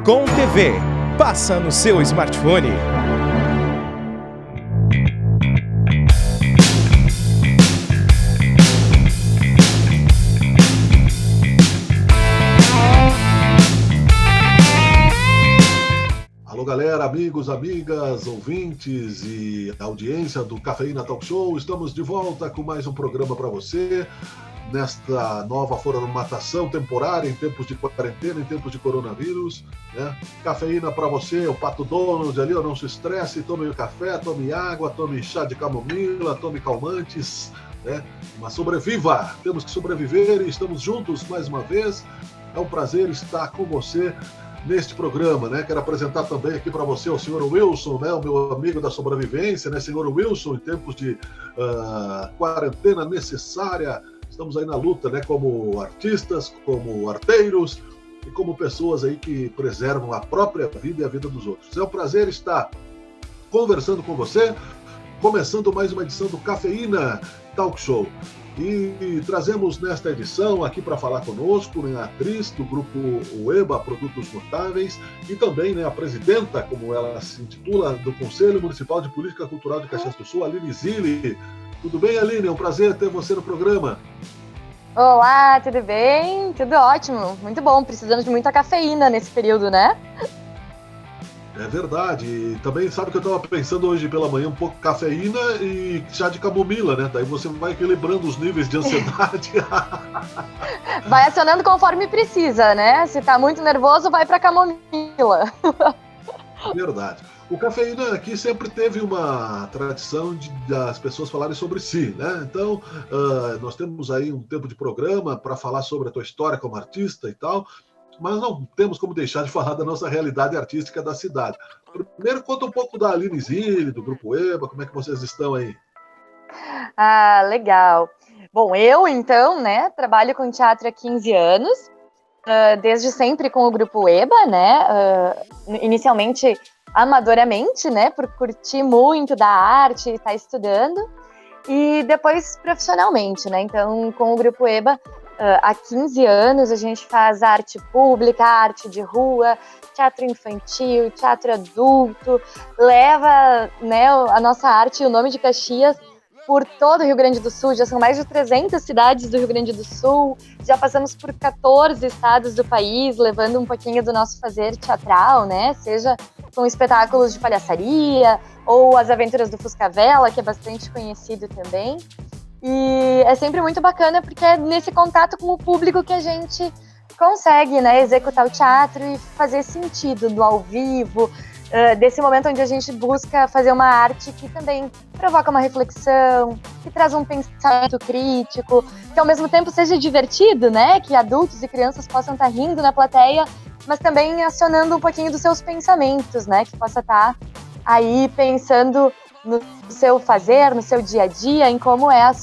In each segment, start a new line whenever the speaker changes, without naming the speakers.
Com TV, passa no seu smartphone.
Alô galera, amigos, amigas, ouvintes e audiência do Cafeína Talk Show, estamos de volta com mais um programa para você, nesta nova formatação temporária, em tempos de quarentena, em tempos de coronavírus, né? Cafeína para você, o Pato Donald ali, não se estresse, tome café, tome água, tome chá de camomila, tome calmantes, né? Mas sobreviva, temos que sobreviver e estamos juntos mais uma vez, é um prazer estar com você neste programa, né? Quero apresentar também aqui para você o senhor Wilson, né? O meu amigo da sobrevivência, né? Senhor Wilson, em tempos de quarentena necessária, estamos aí na luta, né? Como artistas, como arteiros e como pessoas aí que preservam a própria vida e a vida dos outros. É um prazer estar conversando com você, começando mais uma edição do Cafeína Talk Show. E trazemos nesta edição aqui para falar conosco, né, a atriz do grupo UEBA, Produtos Notáveis, e também, né, a presidenta, como ela se intitula, do Conselho Municipal de Política Cultural de Caxias do Sul, Aline Zilli. Tudo bem, Aline? É um prazer ter você no programa.
Olá, tudo bem? Tudo ótimo, muito bom, precisando de muita cafeína nesse período, né?
É verdade, e também sabe que eu estava pensando hoje pela manhã um pouco cafeína e chá de camomila, né? Daí você vai equilibrando os níveis de ansiedade.
Vai acionando conforme precisa, né? Se tá muito nervoso, vai pra camomila.
Verdade. O Cafeína aqui sempre teve uma tradição das pessoas falarem sobre si, né? Então, nós temos aí um tempo de programa para falar sobre a tua história como artista e tal, mas não temos como deixar de falar da nossa realidade artística da cidade. Primeiro, conta um pouco da Aline Zilli, do Grupo EBA, como é que vocês estão aí?
Ah, legal. Bom, eu, então, né, trabalho com teatro há 15 anos, desde sempre com o Grupo EBA, né, inicialmente amadoramente, né, por curtir muito da arte e estar estudando, e depois profissionalmente, né, então com o Grupo EBA, há 15 anos a gente faz arte pública, arte de rua, teatro infantil, teatro adulto, leva, né, a nossa arte e o nome de Caxias por todo o Rio Grande do Sul, já são mais de 300 cidades do Rio Grande do Sul, já passamos por 14 estados do país, levando um pouquinho do nosso fazer teatral, né, seja com espetáculos de palhaçaria, ou as aventuras do Fuscavela, que é bastante conhecido também. E é sempre muito bacana porque é nesse contato com o público que a gente consegue, né, executar o teatro e fazer sentido do ao vivo, desse momento onde a gente busca fazer uma arte que também provoca uma reflexão, que traz um pensamento crítico, que ao mesmo tempo seja divertido, né, que adultos e crianças possam estar rindo na plateia, mas também acionando um pouquinho dos seus pensamentos, né, que possa estar aí pensando no seu fazer, no seu dia a dia, em como é as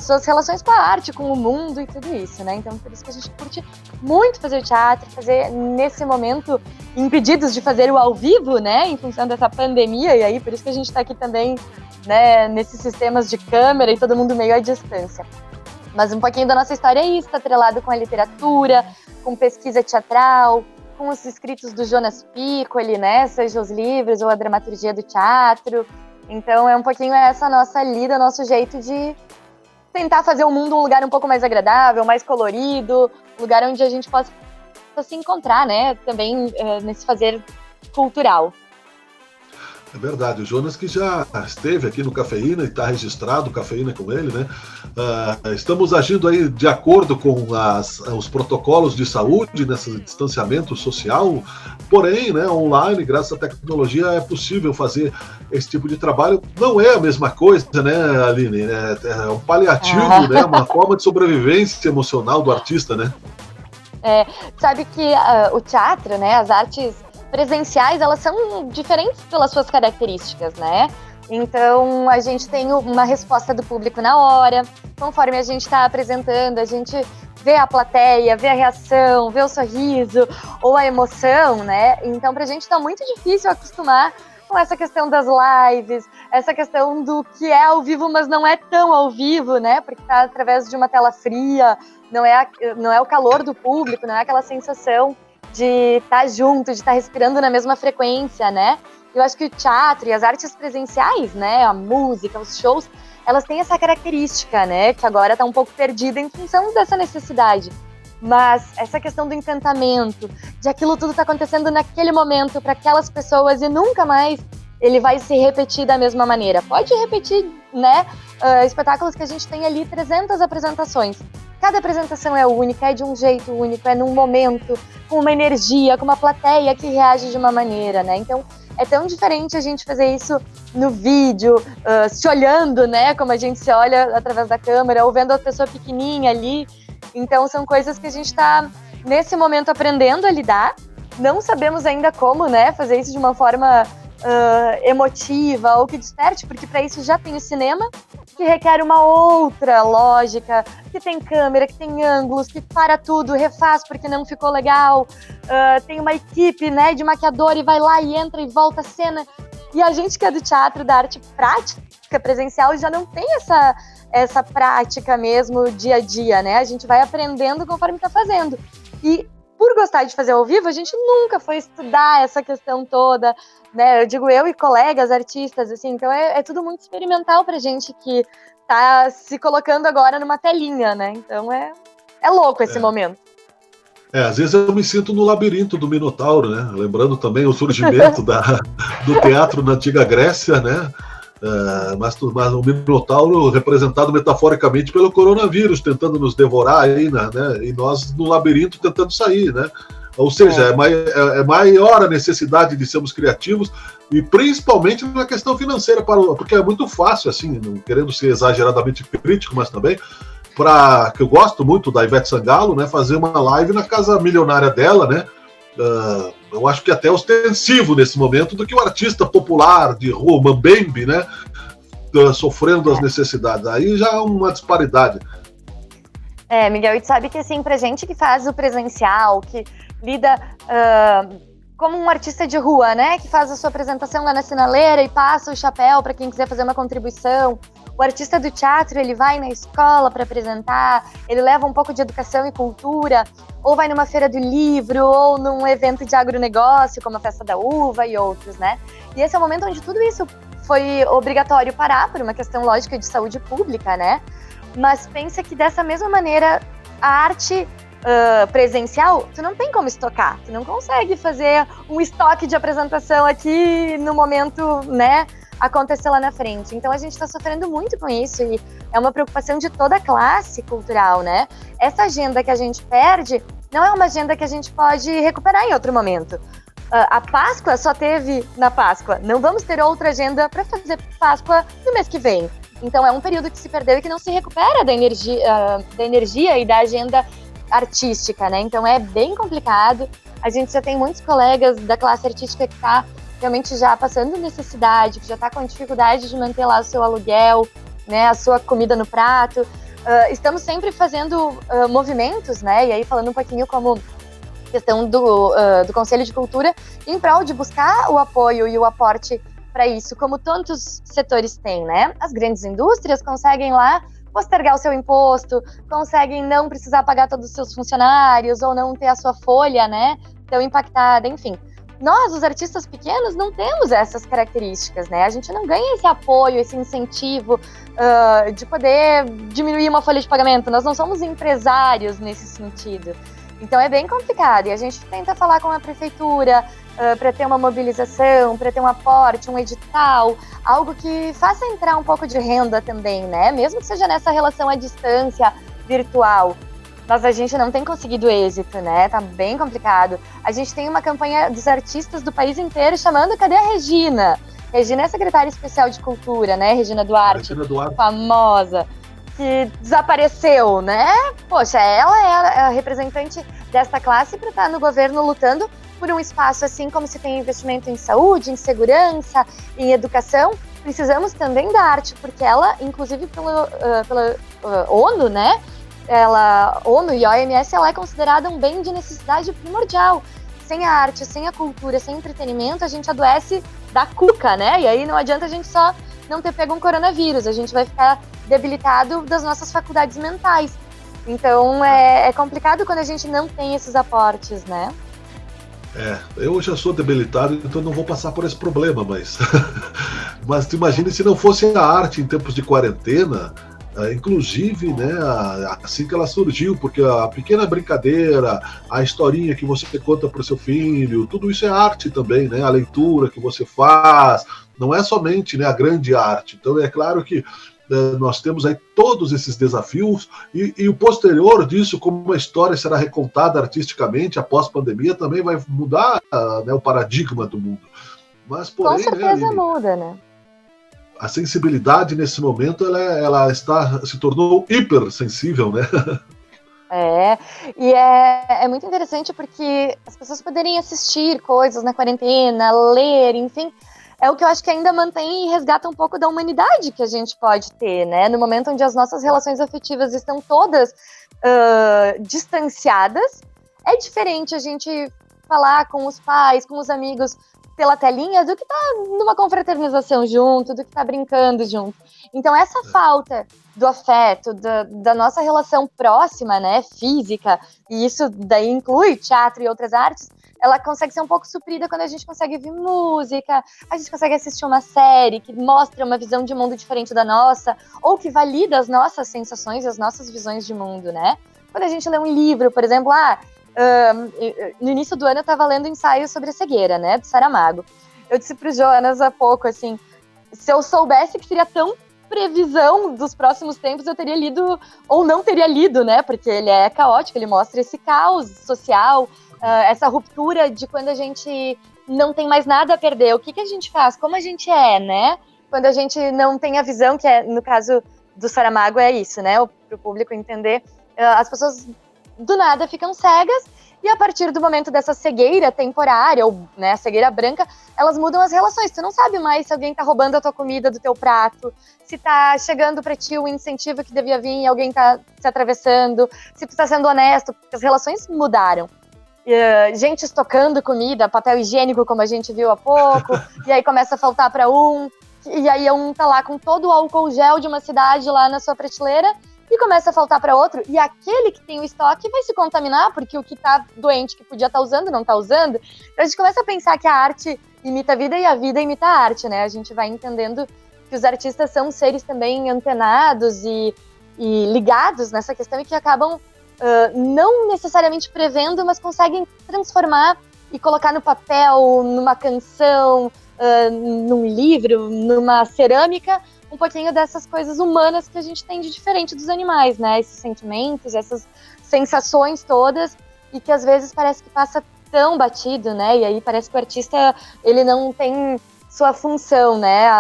suas relações com a arte, com o mundo e tudo isso, né? Então, por isso que a gente curte muito fazer teatro, fazer nesse momento, impedidos de fazer o ao vivo, né? Em função dessa pandemia, e aí por isso que a gente está aqui também, né? Nesses sistemas de câmera e todo mundo meio à distância. Mas um pouquinho da nossa história é isso, tá atrelado com a literatura, com pesquisa teatral, com os escritos do Jonas Piccoli, né, seja os livros ou a dramaturgia do teatro. Então é um pouquinho essa nossa lida, nosso jeito de tentar fazer o mundo um lugar um pouco mais agradável, mais colorido, um lugar onde a gente possa se encontrar, né, também nesse fazer cultural.
É verdade, o Jonas que já esteve aqui no Cafeína e está registrado, Cafeína com ele, né? Estamos agindo aí de acordo com os protocolos de saúde, nesse distanciamento social, porém, né, online, graças à tecnologia, é possível fazer esse tipo de trabalho. Não é a mesma coisa, né, Aline? É um paliativo, né? Uma forma de sobrevivência emocional do artista, né?
Sabe que o teatro, né, as artes presenciais, elas são diferentes pelas suas características, né? Então, a gente tem uma resposta do público na hora, conforme a gente está apresentando, a gente vê a plateia, vê a reação, vê o sorriso ou a emoção, né? Então, pra gente tá muito difícil acostumar com essa questão das lives, essa questão do que é ao vivo, mas não é tão ao vivo, né? Porque tá através de uma tela fria, não é o calor do público, não é aquela sensação de estar junto, de estar respirando na mesma frequência, né? Eu acho que o teatro e as artes presenciais, né, a música, os shows, elas têm essa característica, né, que agora está um pouco perdida em função dessa necessidade. Mas essa questão do encantamento, de aquilo tudo tá acontecendo naquele momento para aquelas pessoas e nunca mais ele vai se repetir da mesma maneira. Pode repetir, né, espetáculos que a gente tem ali 300 apresentações. Cada apresentação é única, é de um jeito único, é num momento, com uma energia, com uma plateia que reage de uma maneira, né? Então, é tão diferente a gente fazer isso no vídeo, se olhando, né, como a gente se olha através da câmera, ou vendo a pessoa pequenininha ali. Então, são coisas que a gente está, nesse momento, aprendendo a lidar. Não sabemos ainda como, né, fazer isso de uma forma emotiva ou que desperte, porque para isso já tem o cinema, que requer uma outra lógica, que tem câmera, que tem ângulos, que para tudo, refaz porque não ficou legal, tem uma equipe, né, de maquiador e vai lá e entra e volta a cena. E a gente que é do teatro, da arte prática, presencial, já não tem essa prática mesmo dia a dia, né? A gente vai aprendendo conforme tá fazendo. E por gostar de fazer ao vivo, a gente nunca foi estudar essa questão toda, né? Eu digo eu e colegas, artistas, assim, então é tudo muito experimental pra gente que tá se colocando agora numa telinha, né? Então é louco esse momento.
Às vezes eu me sinto no labirinto do Minotauro, né? Lembrando também o surgimento do teatro na antiga Grécia, né? Mas o Minotauro representado metaforicamente pelo coronavírus, tentando nos devorar aí, né? E nós no labirinto tentando sair, né? Ou seja, é maior a necessidade de sermos criativos e principalmente na questão financeira, porque é muito fácil, assim, não querendo ser exageradamente crítico, mas também, que eu gosto muito da Ivete Sangalo, né? Fazer uma live na casa milionária dela, né? Eu acho que até ostensivo nesse momento do que o artista popular de rua, Mambembe, né, sofrendo as necessidades. Aí já é uma disparidade.
Miguel, e tu sabe que assim, pra gente que faz o presencial, que lida como um artista de rua, né, que faz a sua apresentação lá na sinaleira e passa o chapéu para quem quiser fazer uma contribuição. O artista do teatro, ele vai na escola para apresentar, ele leva um pouco de educação e cultura, ou vai numa feira do livro, ou num evento de agronegócio, como a Festa da Uva e outros, né? E esse é o momento onde tudo isso foi obrigatório parar, por uma questão lógica de saúde pública, né? Mas pensa que dessa mesma maneira, a arte presencial, tu não tem como estocar, tu não consegue fazer um estoque de apresentação aqui no momento, né, acontecer lá na frente. Então a gente está sofrendo muito com isso e é uma preocupação de toda a classe cultural, né? Essa agenda que a gente perde não é uma agenda que a gente pode recuperar em outro momento. A Páscoa só teve na Páscoa, não vamos ter outra agenda para fazer Páscoa no mês que vem. Então é um período que se perdeu e que não se recupera da energia e da agenda artística, né? Então é bem complicado. A gente já tem muitos colegas da classe artística que está realmente já passando necessidade, que já está com dificuldade de manter lá o seu aluguel, né, a sua comida no prato. Estamos sempre fazendo movimentos, né, e aí falando um pouquinho como questão do Conselho de Cultura, em prol de buscar o apoio e o aporte para isso, como tantos setores têm, né? As grandes indústrias conseguem lá postergar o seu imposto, conseguem não precisar pagar todos os seus funcionários ou não ter a sua folha, né, tão impactada, enfim. Nós, os artistas pequenos, não temos essas características, né? A gente não ganha esse apoio, esse incentivo de poder diminuir uma folha de pagamento. Nós não somos empresários nesse sentido. Então é bem complicado. E a gente tenta falar com a prefeitura para ter uma mobilização, para ter um aporte, um edital, algo que faça entrar um pouco de renda também, né? Mesmo que seja nessa relação à distância virtual. Mas a gente não tem conseguido êxito, né? Tá bem complicado. A gente tem uma campanha dos artistas do país inteiro chamando Cadê a Regina? Regina é secretária especial de cultura, né? Regina Duarte, famosa, que desapareceu, né? Poxa, ela é a representante desta classe para estar no governo lutando por um espaço assim como se tem investimento em saúde, em segurança, em educação. Precisamos também da arte, porque ela, inclusive pela ONU, né? ONU e OMS, ela é considerada um bem de necessidade primordial. Sem a arte, sem a cultura, sem entretenimento, a gente adoece da cuca, né? E aí não adianta a gente só não ter pego um coronavírus, a gente vai ficar debilitado das nossas faculdades mentais. Então é complicado quando a gente não tem esses aportes, né?
Eu já sou debilitado, então não vou passar por esse problema, mas tu imagine se não fosse a arte em tempos de quarentena, inclusive, né, assim que ela surgiu, porque a pequena brincadeira, a historinha que você conta para o seu filho, tudo isso é arte também, né, a leitura que você faz, não é somente, né, a grande arte. Então é claro que nós temos aí todos esses desafios e o posterior disso, como a história será recontada artisticamente após pandemia, também vai mudar, né, o paradigma do mundo. Mas, porém,
Com certeza,
né, Aline,
muda, né?
a sensibilidade nesse momento ela se tornou hipersensível, né?
E é muito interessante porque as pessoas poderem assistir coisas na quarentena, ler, enfim, é o que eu acho que ainda mantém e resgata um pouco da humanidade que a gente pode ter, né? No momento onde as nossas relações afetivas estão todas distanciadas, é diferente a gente falar com os pais, com os amigos pela telinha, do que tá numa confraternização junto, do que tá brincando junto. Então essa falta do afeto, da nossa relação próxima, né, física, e isso daí inclui teatro e outras artes, ela consegue ser um pouco suprida quando a gente consegue ouvir música, a gente consegue assistir uma série que mostra uma visão de mundo diferente da nossa, ou que valida as nossas sensações, as nossas visões de mundo, né? Quando a gente lê um livro, por exemplo, no início do ano eu estava lendo ensaios sobre a cegueira, né, do Saramago. Eu disse pro Jonas há pouco, assim, se eu soubesse que seria tão previsão dos próximos tempos, eu teria lido, ou não teria lido, né, porque ele é caótico, ele mostra esse caos social, essa ruptura de quando a gente não tem mais nada a perder, o que a gente faz, como a gente é, né, quando a gente não tem a visão, que é, no caso do Saramago é isso, né, para o público entender, as pessoas do nada ficam cegas, e a partir do momento dessa cegueira temporária, ou né, cegueira branca, elas mudam as relações. Tu não sabe mais se alguém tá roubando a tua comida do teu prato, se tá chegando pra ti o incentivo que devia vir e alguém tá se atravessando, se tu tá sendo honesto, porque as relações mudaram. Gente estocando comida, papel higiênico, como a gente viu há pouco, e aí começa a faltar pra um, e aí um tá lá com todo o álcool gel de uma cidade lá na sua prateleira, e começa a faltar para outro, e aquele que tem o estoque vai se contaminar, porque o que tá doente, que podia estar usando, não tá usando. Então a gente começa a pensar que a arte imita a vida e a vida imita a arte, né? A gente vai entendendo que os artistas são seres também antenados e ligados nessa questão e que acabam não necessariamente prevendo, mas conseguem transformar e colocar no papel, numa canção, num livro, numa cerâmica, um pouquinho dessas coisas humanas que a gente tem de diferente dos animais, né? Esses sentimentos, essas sensações todas, e que às vezes parece que passa tão batido, né? E aí parece que o artista, ele não tem sua função, né?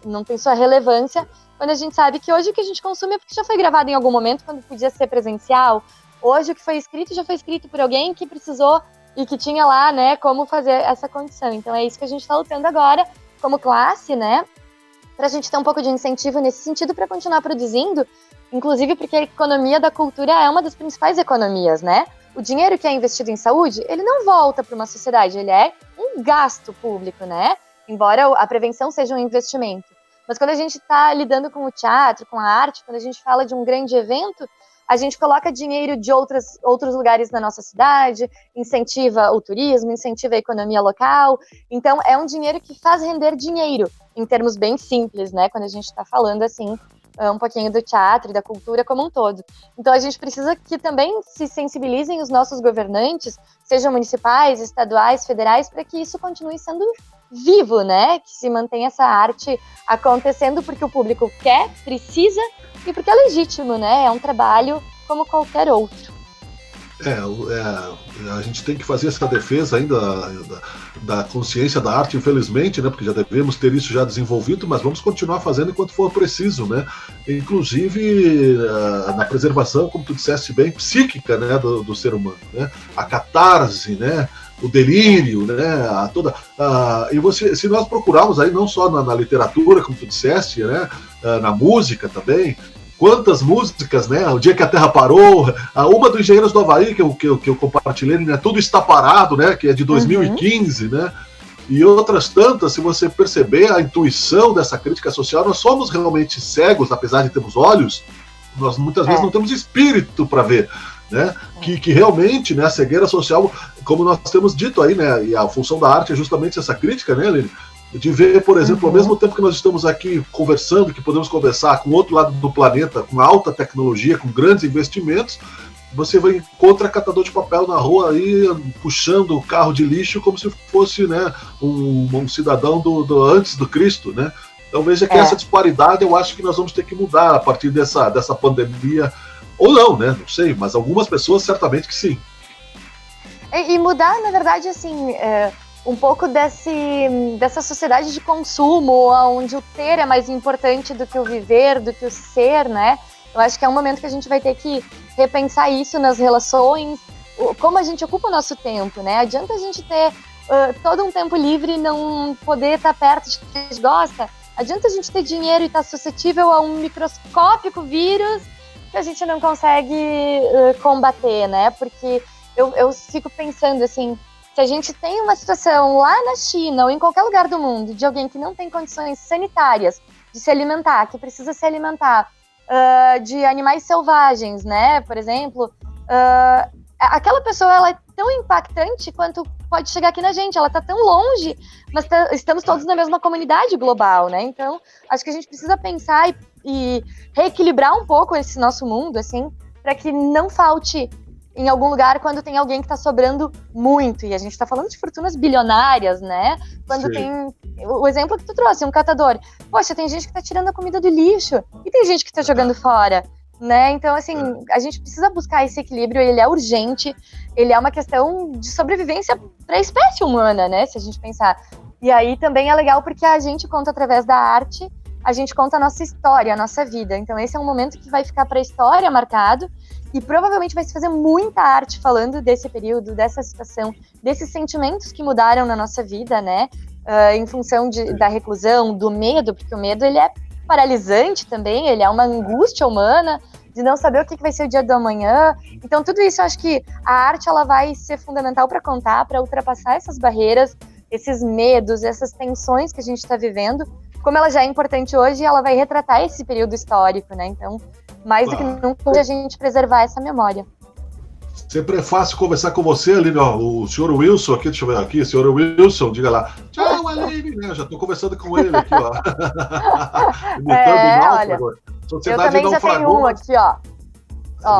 Não tem sua relevância, quando a gente sabe que hoje o que a gente consome é porque já foi gravado em algum momento, quando podia ser presencial. Hoje o que foi escrito já foi escrito por alguém que precisou e que tinha lá, né, como fazer essa condição. Então é isso que a gente está lutando agora, como classe, né? Para a gente ter um pouco de incentivo nesse sentido para continuar produzindo, inclusive porque a economia da cultura é uma das principais economias, né? O dinheiro que é investido em saúde, ele não volta para uma sociedade, ele é um gasto público, né? Embora a prevenção seja um investimento. Mas quando a gente está lidando com o teatro, com a arte, quando a gente fala de um grande evento, a gente coloca dinheiro de outros lugares na nossa cidade, incentiva o turismo, incentiva a economia local. Então, é um dinheiro que faz render dinheiro, em termos bem simples, né? Quando a gente está falando, assim, um pouquinho do teatro e da cultura como um todo. Então, a gente precisa que também se sensibilizem os nossos governantes, sejam municipais, estaduais, federais, para que isso continue sendo vivo, né? Que se mantenha essa arte acontecendo porque o público quer, precisa e porque é legítimo, né? É um trabalho como qualquer outro.
A gente tem que fazer essa defesa ainda da consciência da arte, infelizmente, né? Porque já devemos ter isso já desenvolvido, mas vamos continuar fazendo enquanto for preciso, né? Inclusive na preservação, como tu disseste bem, psíquica, né? Do ser humano, né? A catarse, né? O delírio, né? Se nós procurarmos aí não só na literatura, como tu disseste, né? Na música também. Quantas músicas, né? O Dia que a Terra Parou, uma do Engenheiros do Havaí, que eu compartilhei, né? Tudo Está Parado, né? Que é de 2015, né? E outras tantas, se você perceber a intuição dessa crítica social, nós somos realmente cegos, apesar de termos olhos, nós muitas vezes não temos espírito para ver. né? Que realmente, né, a cegueira social, como nós temos dito aí, né, e a função da arte é justamente essa crítica, né, Aline? De ver, por exemplo, ao mesmo tempo que nós estamos aqui conversando, que podemos conversar com o outro lado do planeta, com alta tecnologia, com grandes investimentos, você vai encontrar catador de papel na rua aí, puxando o carro de lixo como se fosse, né, um cidadão do antes do Cristo, né? Então veja que essa disparidade eu acho que nós vamos ter que mudar a partir dessa pandemia, ou não, né? Não sei, mas algumas pessoas certamente que sim.
E mudar, na verdade, assim, um pouco dessa sociedade de consumo, onde o ter é mais importante do que o viver, do que o ser, né? Eu acho que é um momento que a gente vai ter que repensar isso nas relações, como a gente ocupa o nosso tempo, né? Adianta a gente ter todo um tempo livre e não poder estar perto de quem a gente gosta? Adianta a gente ter dinheiro e estar suscetível a um microscópico vírus que a gente não consegue combater, né? Porque eu fico pensando assim, se a gente tem uma situação lá na China ou em qualquer lugar do mundo de alguém que não tem condições sanitárias de se alimentar, que precisa se alimentar de animais selvagens, né? Por exemplo, aquela pessoa ela é tão impactante quanto pode chegar aqui na gente. Ela está tão longe, mas estamos todos na mesma comunidade global, né? Então, acho que a gente precisa pensar e reequilibrar um pouco esse nosso mundo, assim, para que não falte em algum lugar quando tem alguém que está sobrando muito. E a gente está falando de fortunas bilionárias, né? Quando
Sim.
tem o exemplo que tu trouxe, um catador. Poxa, tem gente que está tirando a comida do lixo e tem gente que está jogando fora, né? Então, assim, a gente precisa buscar esse equilíbrio, ele é urgente, ele é uma questão de sobrevivência para a espécie humana, né? Se a gente pensar. E aí também é legal porque a gente conta através da arte, a gente conta a nossa história, a nossa vida. Então esse é um momento que vai ficar para a história marcado e provavelmente vai se fazer muita arte falando desse período, dessa situação, desses sentimentos que mudaram na nossa vida, né? Em função da reclusão, do medo, porque o medo ele é paralisante também, ele é uma angústia humana de não saber o que vai ser o dia do amanhã. Então tudo isso eu acho que a arte ela vai ser fundamental para contar, para ultrapassar essas barreiras, esses medos, essas tensões que a gente está vivendo. Como ela já é importante hoje, ela vai retratar esse período histórico, né? Então, mais do que nunca, a gente preservar essa memória.
Sempre é fácil conversar com você, Aline, ó, o senhor Wilson aqui, deixa eu ver aqui, senhor Wilson, diga lá. Tchau, Aline, né? Já estou conversando com ele aqui, ó.
Olha, eu também já tenho um aqui, ó.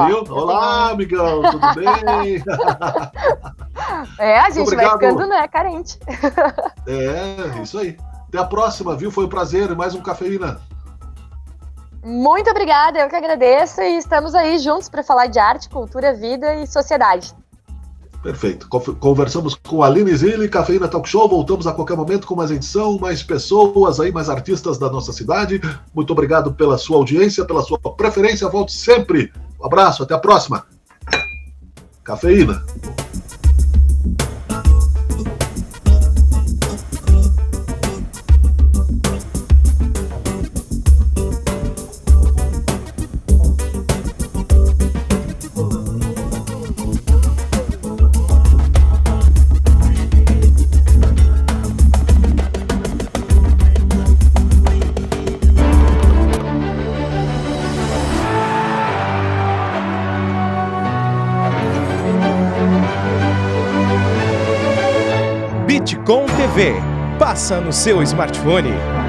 Viu? Olá, amigão, tudo bem?
A gente vai ficando, né, carente.
Isso aí. Até a próxima, viu? Foi um prazer, mais um Cafeína.
Muito obrigada, eu que agradeço e estamos aí juntos para falar de arte, cultura, vida e sociedade.
Perfeito. Conversamos com a Aline Zilli, Cafeína Talk Show. Voltamos a qualquer momento com mais edição, mais pessoas aí, mais artistas da nossa cidade. Muito obrigado pela sua audiência, pela sua preferência. Volte sempre. Um abraço, até a próxima. Cafeína.
Bitcom TV. Passa no seu smartphone.